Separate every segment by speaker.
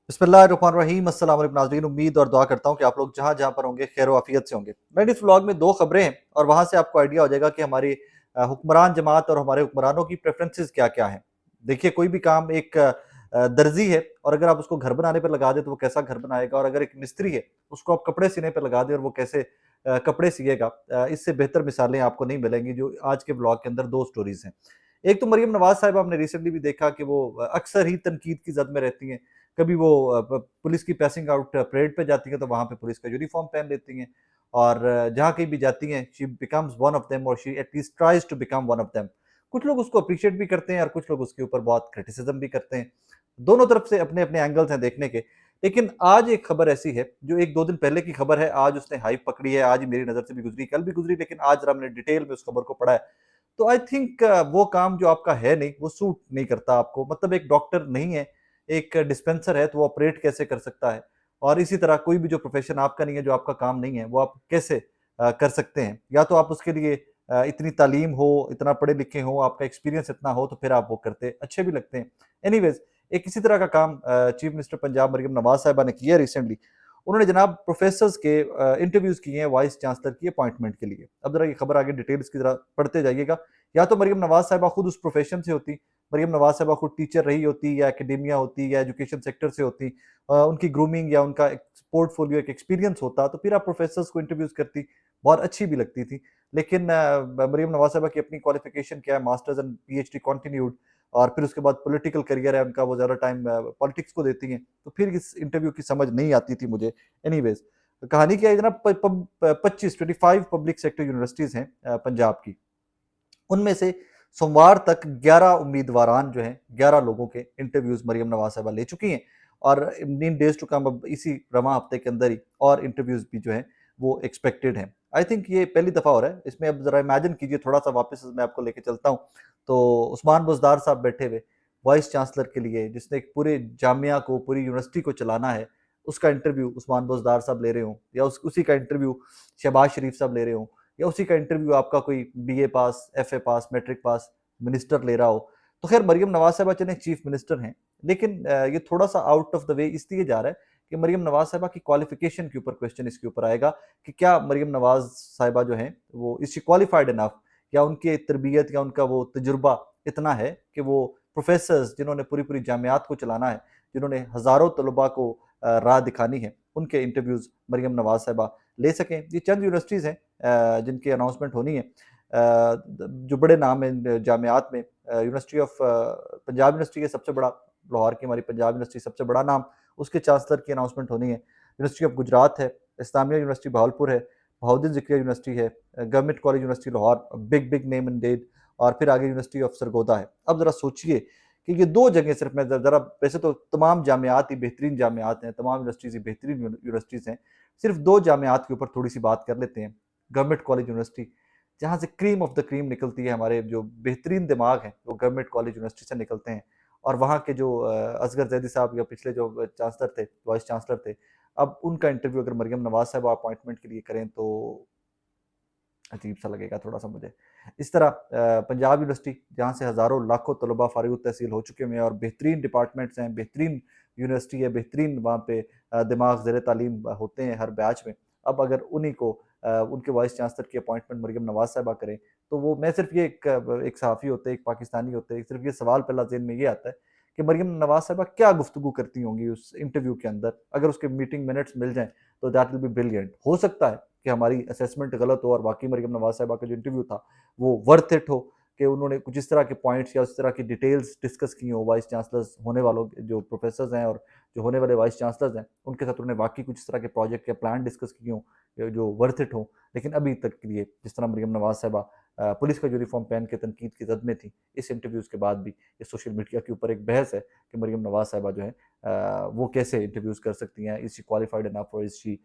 Speaker 1: बिस्मिल्लाहिर्रहमानिर्रहीम। अस्सलाम वालेकुम नाज़रीन, उम्मीद और दुआ करता हूँ कि आप लोग जहाँ जहाँ पर होंगे खैर आफियत से होंगे। मैंने इस व्लॉग में दो खबरें हैं और वहाँ से आपको आइडिया हो जाएगा कि हमारी हुक्मरान जमात और हमारे हुक्मरानों की प्रेफरेंसेस क्या क्या हैं। देखिए, कोई भी काम एक दर्जी है और अगर आप उसको घर बनाने पर लगा दें तो वो कैसा घर बनाएगा, और अगर एक मिस्त्री है उसको आप कपड़े सीने पर लगा दें और वो कैसे कपड़े सिएगा। इससे बेहतर मिसालें आपको नहीं मिलेंगी। जो आज के ब्लॉग के अंदर दो स्टोरीज हैं। एक तो मरियम नवाज साहिबा, हमने रिसेंटली भी देखा कि वो अक्सर ही तनकीद की जद में रहती हैं। कभी वो पुलिस की पासिंग आउट परेड पे जाती हैं तो वहाँ पे पुलिस का यूनिफॉर्म पहन लेती हैं, और जहाँ कहीं भी जाती हैं she becomes one of them, और she at least tries to become one of them. कुछ लोग उसको अप्रिशिएट भी करते हैं और कुछ लोग उसके ऊपर बहुत क्रिटिसिज्म भी करते हैं। दोनों तरफ से अपने अपने एंगल्स हैं देखने के। लेकिन आज एक खबर ऐसी है जो एक दो दिन पहले की खबर है, आज उसने हाइप पकड़ी है, आज ही मेरी नज़र से भी गुजरी, कल भी गुजरी, लेकिन आज जरा हमने डिटेल में उस खबर को पढ़ा है। तो आई थिंक वो काम जो आपका है नहीं, वो सूट नहीं करता आपको। मतलब एक डॉक्टर नहीं है, एक डिस्पेंसर है, तो वो ऑपरेट कैसे कर सकता है? और इसी तरह कोई भी जो प्रोफ़ेशन आपका नहीं है, जो आपका काम नहीं है, वो आप कैसे कर सकते हैं? या तो आप उसके लिए इतनी तालीम हो, इतना पढ़े-लिखे हों, आपका एक्सपीरियंस इतना हो, तो फिर आप वो करते अच्छे भी लगते हैं। एनीवेज़, एक इसी तरह का काम चीफ मिनिस्टर पंजाब मरियम नवाज़ साहिबा ने किया रिसेंटली। उन्होंने जनाब प्रोफ़ेसर्स के इंटरव्यूज़ किए हैं वाइस चांसलर की अपॉइंटमेंट के लिए। अब ज़रा ये खबर आगे डिटेल्स की ज़रा पढ़ते जाइएगा। या तो मरियम नवाज़ साहिबा खुद उस प्रोफ़ेशन से होती, मरियम नवाज़ साहिबा खुद टीचर रही होती, या एकेडेमिया होती, या एजुकेशन सेक्टर से होती, उनकी ग्रूमिंग या उनका एक पोर्टफोलियो, एक एक्सपीरियंस होता, तो फिर आप प्रोफ़ेसर्स को इंटरव्यूज़ करती, बहुत अच्छी भी लगती थी। लेकिन मरियम नवाज़ साहिबा की अपनी क्वालिफ़िकेशन क्या है, मास्टर्स एंड पीएचडी कंटिन्यूड, और फिर उसके बाद पॉलिटिकल करियर है उनका, वो ज़्यादा टाइम पॉलिटिक्स को देती हैं, तो फिर इस इंटरव्यू की समझ नहीं आती थी मुझे। एनीवेज़, कहानी क्या है जनाब, प पब 25 पब्लिक सेक्टर यूनिवर्सिटीज़ हैं पंजाब की। उनमें से सोमवार तक 11 उम्मीदवारान जो हैं, 11 लोगों के इंटरव्यूज़ मरियम नवाज़ साहिबा ले चुकी हैं, और इन डेज़ टू कम, अब इसी रवां हफ्ते के अंदर ही और इंटरव्यूज़ भी जो हैं वो एक्सपेक्टेड हैं। आई थिंक ये पहली दफ़ा हो रहा है। इसमें अब ज़रा इमेजिन कीजिए, थोड़ा-सा वापस मैं आपको लेके चलता हूँ, तो उस्मान बुज़दार साहब बैठे हुए वाइस चांसलर के लिए, जिसने एक पूरे जामिया को, पूरी यूनिवर्सिटी को चलाना है, उसका इंटरव्यू उस्मान बुज़दार साहब ले रहे हों, या उसी का इंटरव्यू शहबाज शरीफ साहब ले रहे हों, या उसी का इंटरव्यू आपका कोई बीए पास, एफए पास, मैट्रिक पास मिनिस्टर ले रहा हो। तो खैर मरियम नवाज साहिबा चले चीफ मिनिस्टर हैं, लेकिन ये थोड़ा सा आउट ऑफ द वे इसलिए जा रहा है कि मरियम नवाज साहिबा की क्वालिफिकेशन के ऊपर क्वेश्चन इसके ऊपर आएगा कि क्या मरियम नवाज साहिबा जो हैं वो इज शी क्वालिफाइड इनफ, या उनकी तरबियत या उनका वो तजुर्बा इतना है कि वो प्रोफेसर्स जिन्होंने पूरी पूरी जामियात को चलाना है, जिन्होंने हज़ारों तलबा को राह दिखानी है, उनके इंटरव्यूज़ मरियम नवाज साहिबा ले सकें। ये चंद यूनिवर्सिटीज़ हैं जिनकी अनाउंसमेंट होनी है। जो बड़े नाम हैं जामियात में, यूनिवर्सिटी ऑफ पंजाब यूनिवर्सिटी है सबसे बड़ा, लाहौर की हमारी पंजाब यूनिवर्सिटी सबसे बड़ा नाम, उसके चांसलर की अनाउंसमेंट होनी है। यूनिवर्सिटी ऑफ गुजरात है, इस्लामिया यूनिवर्सिटी बहावलपुर है, बहाउद्दीन ज़िक्रिया यूनिवर्सिटी है, government college university Lahore, big big name ended, और फिर आगे यूनिवर्सिटी ऑफ सरगोदा है। अब ज़रा सोचिए कि ये दो जगह सिर्फ, मैं ज़रा, वैसे तो तमाम जामियात ही बेहतरीन जामियात हैं, तमाम यूनिवर्सिटीज़ ही बेहतरीन यूनिवर्सिटीज़ हैं, सिर्फ दो जामियात के ऊपर थोड़ी सी बात कर लेते हैं। गवर्नमेंट कॉलेज यूनिवर्सिटी, जहाँ से क्रीम ऑफ द क्रीम निकलती है, हमारे जो बेहतरीन दिमाग हैं वो गवर्नमेंट कॉलेज यूनिवर्सिटी से निकलते हैं। और वहाँ के जो असगर जैदी साहब, या पिछले जो चांसलर थे, वाइस चांसलर थे, अब उनका इंटरव्यू अगर मरियम नवाज साहब अपॉइंटमेंट के लिए करें तो अजीब सा लगेगा थोड़ा सा मुझे। इस तरह पंजाब यूनिवर्सिटी, जहाँ से हज़ारों लाखों तलबा फ़ारिग तहसील हो चुके हैं, और बेहतरीन डिपार्टमेंट्स हैं, बेहतरीन यूनिवर्सिटी है, बेहतरीन वहाँ पे दिमाग ज़ेर तालीम होते हैं हर बैच में। अब अगर उन्हीं को उनके वाइस चांसलर की अपॉइंटमेंट मरियम नवाज साहिबा करें, तो वो, मैं सिर्फ ये एक सहाफ़ी होते, एक पाकिस्तानी होते, सिर्फ ये सवाल पहला ज़हन में ये आता है कि मरियम नवाज साहिबा क्या गुफ्तगू करती होंगी उस इंटरव्यू के अंदर? अगर उसके मीटिंग मिनट्स मिल जाएँ तो दैट विल बी ब्रिलियंट। हो सकता है कि हमारी असेसमेंट गलत हो और वाकई मरियम नवाज साहिबा का जो इंटरव्यू था वो वर्थ इट हो, कि उन्होंने कुछ इस तरह के पॉइंट्स या उस तरह की डिटेल्स डिस्कस की हो वाइस चांसलर्स होने वालों जो प्रोफेसर्स हैं और जो होने वाले वाइस चांसलर्स हैं, उनके साथ उन्होंने वाकई कुछ इस तरह के प्रोजेक्ट या प्लान डिस्कस किए हों जो वर्थ इट हो। लेकिन अभी तक के लिए जिस तरह मरियम नवाज साहिबा पुलिस का यूनिफॉर्म पहन के तनकीद की जद में थी, इस इंटरव्यूज़ के बाद भी ये सोशल मीडिया के ऊपर एक बहस है कि मरियम नवाज साहिबा जो है वो कैसे इंटरव्यूज़ कर सकती हैं, इज शी क्वालिफाइड इनफ, और is she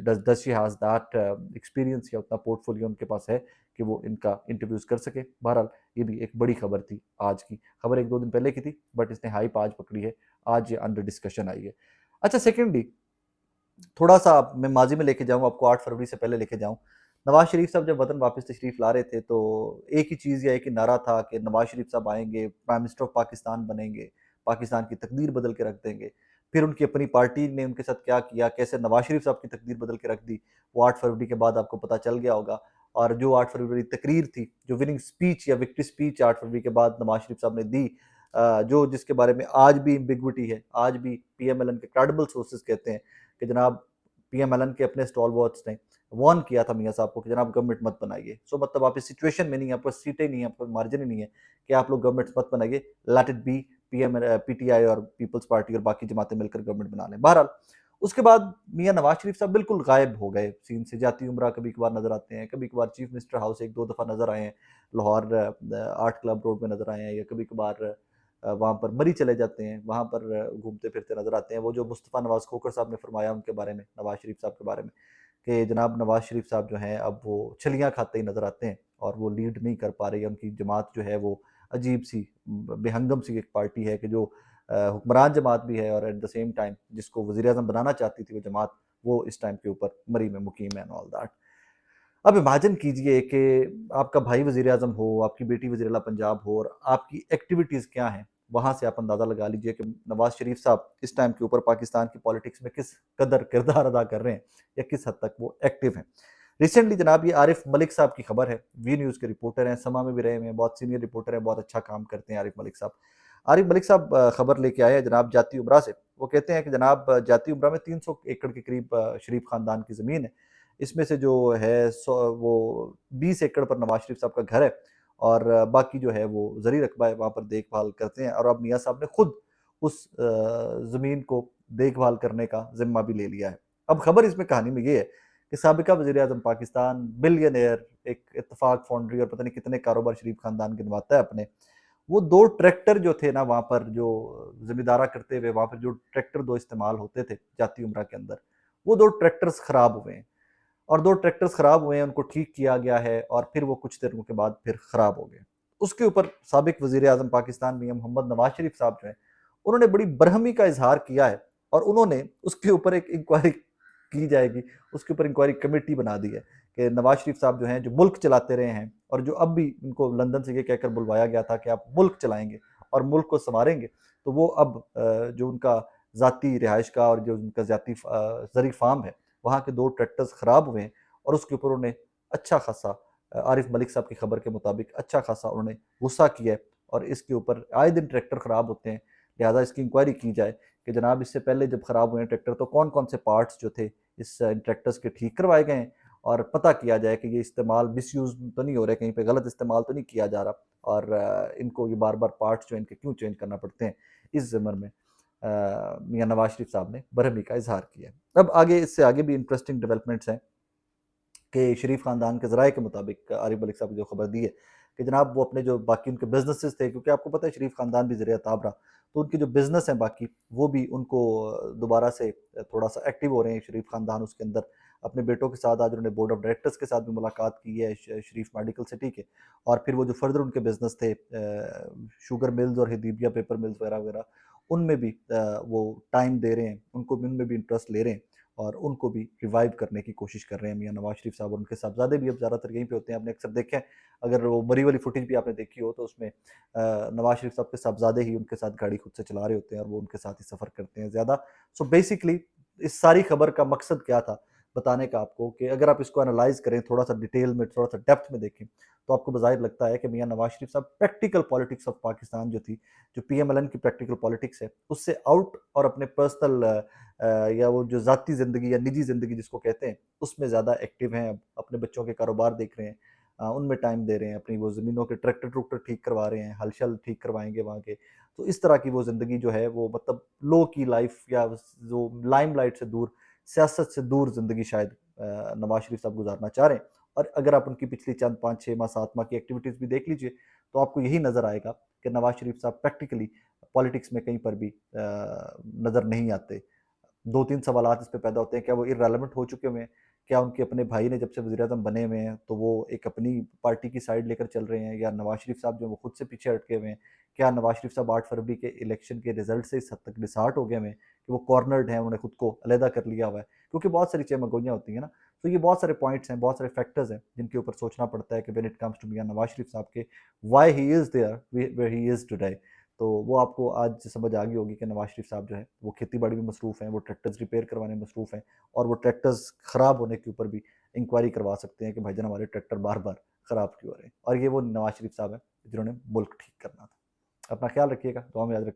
Speaker 1: does she has that experience, या उतना पोर्टफोलियो उनके पास है कि वो इनका इंटरव्यूज़ कर सके। बहरहाल ये भी एक बड़ी खबर थी, आज की खबर एक दो दिन पहले की थी, बट इसने हाइप आज पकड़ी है, आज ये अंडर डिस्कशन आई है। अच्छा, सेकेंडली, थोड़ा सा मैं माजी में लेके जाऊँ आपको, 8 फरवरी से पहले लेके जाऊँ। नवाज शरीफ साहब जब वतन वापस तशरीफ ला रहे थे, तो एक ही चीज़ या एक ही नारा था कि नवाज शरीफ साहब आएंगे, प्राइम मिनिस्टर ऑफ पाकिस्तान बनेंगे, पाकिस्तान की तकदीर बदल के रख देंगे। फिर उनकी अपनी पार्टी ने उनके साथ क्या किया, कैसे नवाज शरीफ साहब की तकदीर बदल के रख दी, वो 8 फरवरी के बाद आपको पता चल गया होगा। और जो 8 फरवरी तकरीर थी, जो विनिंग स्पीच या विक्ट्री स्पीच 8 फरवरी के बाद नवाज शरीफ साहब ने दी, जो जिसके बारे में आज भी एम्बिग्विटी है, आज भी पीएमएलएन के क्रेडिबल सोर्सेज कहते हैं कि जनाब पीएमएलएन के अपने स्टॉलवर्ड्स ने वार्न किया था मियाँ साहब को कि जनाब गवर्नमेंट मत बनाइए। सो मतलब आप इस सिचुएशन में नहीं है, आपके पास सीटें नहीं है, आपके पास मार्जिन ही नहीं है कि आप लोग गवर्नमेंट मत बनाइए, लेट इट बी पीटीआई और पीपल्स पार्टी और बाकी जमातें मिलकर गवर्नमेंट बना लें। बहरहाल उसके बाद मियाँ नवाज शरीफ साहब बिल्कुल गायब हो गए सीन से। जाती उमरा कभी कभार नजर आते हैं, कभी कभार चीफ मिनिस्टर हाउस एक दो दफा नजर आए हैं, लाहौर आर्ट क्लब रोड में नजर आए हैं, या कभी कभार वहाँ पर मरी चले जाते हैं, वहाँ पर घूमते फिरते नजर आते हैं। वो जो मुस्तफ़ा नवाज खोखर साहब ने फरमाया उनके बारे में, नवाज शरीफ साहब के बारे में, कि जनाब नवाज शरीफ साहब जो हैं अब वो छलियाँ खाते ही नजर आते हैं और वो लीड नहीं कर पा रही है। उनकी जमात जो है वो अजीब सी बेहंगम सी एक पार्टी है कि जो हुक्मरान जमात भी है और एट द सेम टाइम जिसको वज़ीर आज़म बनाना चाहती थी वो जमात, वो इस टाइम के ऊपर मरी में मुकीम है एंड ऑल दैट। अब इमेजिन कीजिए कि आपका भाई वज़ीर आज़म हो, आपकी बेटी वज़ीर आला पंजाब हो और आपकी एक्टिविटीज़ क्या हैं। वहाँ से आप अंदाज़ा लगा लीजिए कि नवाज शरीफ साहब इस टाइम के ऊपर पाकिस्तान की पॉलिटिक्स में किस कदर किरदार अदा कर रहे हैं या किस हद तक वो एक्टिव हैं। रिसेंटली जनाब ये आरिफ मलिक साहब की खबर है, वी न्यूज़ के रिपोर्टर हैं, समा में भी रहे हुए हैं, बहुत सीनियर रिपोर्टर हैं, बहुत अच्छा काम करते हैं आरिफ मलिक साहब। आरिफ मलिक साहब खबर लेके आए हैं जनाब जाती उमरा से। वो कहते हैं कि जनाब जाती उमरा में 300 एकड़ के करीब शरीफ खानदान की ज़मीन है। इसमें से जो है वो 20 एकड़ पर नवाज शरीफ साहब का घर है और बाकी जो है वो ज़री रकबा है, वहाँ पर देखभाल करते हैं। और अब मियाँ साहब ने खुद उस ज़मीन को देखभाल करने का जिम्मा भी ले लिया है। अब खबर इसमें कहानी में ये है कि साबिका वज़ीर आज़म पाकिस्तान, बिलियनेयर, एक इत्तेफाक फाउंड्री और पता नहीं कितने कारोबार शरीफ खानदान गिनवाता है अपने, वो 2 ट्रैक्टर जो थे ना वहाँ पर, जो ज़मींदारा करते हुए वहाँ पर जो ट्रैक्टर 2 इस्तेमाल होते थे जाती उमरा के अंदर, वो 2 ट्रैक्टर्स खराब हुए हैं। और 2 ट्रैक्टर्स खराब हुए हैं, उनको ठीक किया गया है और फिर वो कुछ दिनों के बाद फिर खराब हो गए। उसके ऊपर साबिक वज़ीर आज़म पाकिस्तान मियां मोहम्मद नवाज शरीफ साहब जो हैं, उन्होंने बड़ी बरहमी का इज़हार किया है और उन्होंने उसके ऊपर एक इंक्वायरी की जाएगी, उसके ऊपर इंक्वायरी कमेटी बना दी है कि नवाज शरीफ साहब जो हैं, जो मुल्क चलाते रहे हैं और जो अब भी उनको लंदन से ये कहकर बुलवाया गया था कि आप मुल्क चलाएंगे और मुल्क को संवारेंगे, तो वो अब जो उनका ज़ाती रिहाइश का और जो उनका ज़ाती ज़री फार्म है, वहाँ के 2 ट्रैक्टर्स खराब हुए हैं और उसके ऊपर उन्होंने अच्छा खासा आरिफ मलिक साहब की खबर के मुताबिक अच्छा खासा उन्होंने गुस्सा किया है और इसके ऊपर आए दिन ट्रैक्टर खराब होते हैं, लिहाजा इसकी इंक्वायरी की जाए कि जनाब इससे पहले जब खराब हुए हैं ट्रैक्टर तो कौन कौन से पार्ट्स जो थे इस इन ट्रैक्टर्स के ठीक करवाए गए हैं और पता किया जाए कि ये इस्तेमाल मिसयूज तो नहीं हो रहा है, कहीं पे गलत इस्तेमाल तो नहीं किया जा रहा और इनको ये बार बार पार्ट्स जो इनके क्यों चेंज करना पड़ते हैं। इस ज़मन में मियाँ नवाज शरीफ साहब ने बरहमी का इजहार किया। अब आगे इससे आगे भी इंटरेस्टिंग डेवलपमेंट्स हैं कि शरीफ खानदान के ज़राए के मुताबिक आरिफ मलिक साहब ने जो खबर दी है कि जनाब वो अपने जो बाकी उनके बिजनेसेस थे, क्योंकि आपको पता है शरीफ खानदान भी ज़रिया ताब रहा, तो उनके जो बिजनेस हैं बाकी वो भी उनको दोबारा से थोड़ा सा एक्टिव हो रहे हैं शरीफ खानदान उसके अंदर। अपने बेटों के साथ आज उन्होंने बोर्ड ऑफ डायरेक्टर्स के साथ भी मुलाकात की है शरीफ मेडिकल सिटी के। और फिर वो जो फर्दर उनके बिजनेस थे शुगर मिल्स और हदीबिया पेपर मिल्स वगैरह वगैरह, उनमें भी वो टाइम दे रहे हैं, उनको उनमें भी इंटरेस्ट ले रहे हैं और उनको भी रिवाइव करने की कोशिश कर रहे हैं मियाँ नवाज शरीफ साहब और उनके साहबजादे भी अब ज़्यादातर यहीं पे होते हैं। आपने अक्सर देखें, अगर वो मरी वाली फुटेज भी आपने देखी हो तो उसमें नवाज शरीफ साहब के साहबजादे ही उनके साथ गाड़ी खुद से चला रहे होते हैं और वो उनके साथ ही सफ़र करते हैं ज़्यादा। सो बेसिकली इस सारी खबर का मकसद क्या था बताने का आपको, कि अगर आप इसको एनालाइज करें थोड़ा सा डिटेल में, थोड़ा सा डेप्थ में देखें, तो आपको बज़ाहिर लगता है कि मियाँ नवाज शरीफ साहब प्रैक्टिकल पॉलिटिक्स ऑफ पाकिस्तान जो थी, जो पीएमएलएन की प्रैक्टिकल पॉलिटिक्स है, उससे आउट और अपने पर्सनल या वो जो ज़ाती ज़िंदगी या निजी ज़िंदगी जिसको कहते हैं, उसमें ज़्यादा एक्टिव हैं। अब अपने बच्चों के कारोबार देख रहे हैं, उनमें टाइम दे रहे हैं, अपनी वो ज़मीनों के ट्रैक्टर ट्रुक्टर ठीक करवा रहे हैं, हल शल ठीक करवाएंगे वहाँ के। तो इस तरह की वो ज़िंदगी जो है वो मतलब लो की लाइफ या जो लाइमलाइट से दूर, सियासत से दूर ज़िंदगी शायद नवाज शरीफ साहब गुजारना चाह रहे हैं। और अगर आप उनकी पिछली चंद 5-6 माह 7 माह की एक्टिविटीज़ भी देख लीजिए तो आपको यही नज़र आएगा कि नवाज शरीफ साहब प्रैक्टिकली पॉलिटिक्स में कहीं पर भी नज़र नहीं आते। 2-3 सवालात इस पे पैदा होते हैं, क्या वो इर्रेलेवेंट हो चुके हुए हैं? क्या उनके अपने भाई ने जब से वज़ीर-ए-आज़म बने हुए हैं, तो वो एक अपनी पार्टी की साइड लेकर चल रहे हैं, या नवाज़ शरीफ साहब जो वो खुद से पीछे हटके हुए हैं? क्या नवाज़ शरीफ साहब 8 फरवरी के इलेक्शन के रिज़ल्ट से इस हद तक डिसहार्ट हो गए हुए हैं कि वो कॉर्नर्ड हैं, उन्होंने खुद को अलहदा कर लिया हुआ है? क्योंकि बहुत सारी चमगोइयाँ होती हैं ना, तो ये बहुत सारे पॉइंट्स हैं, बहुत सारे फैक्टर्स हैं, जिनके ऊपर सोचना पड़ता है कि व्हेन इट कम्स टू मियां नवाज़ शरीफ साहब के why he is there where he is today. तो वो आपको आज समझ आ गई होगी कि नवाज शरीफ साहब जो है वो खेती बाड़ी में मसरूफ़ हैं, वो ट्रैक्टर्स रिपेयर करवाने में मसरूफ़ हैं और वो ट्रैक्टर्स ख़राब होने के ऊपर भी इंक्वायरी करवा सकते हैं कि भाईजान हमारे ट्रैक्टर बार बार ख़राब क्यों हो रहे हैं। और ये वो नवाज शरीफ साहब हैं जिन्होंने मुल्क ठीक करना था। अपना ख्याल रखिएगा, दुआ में याद रखिए।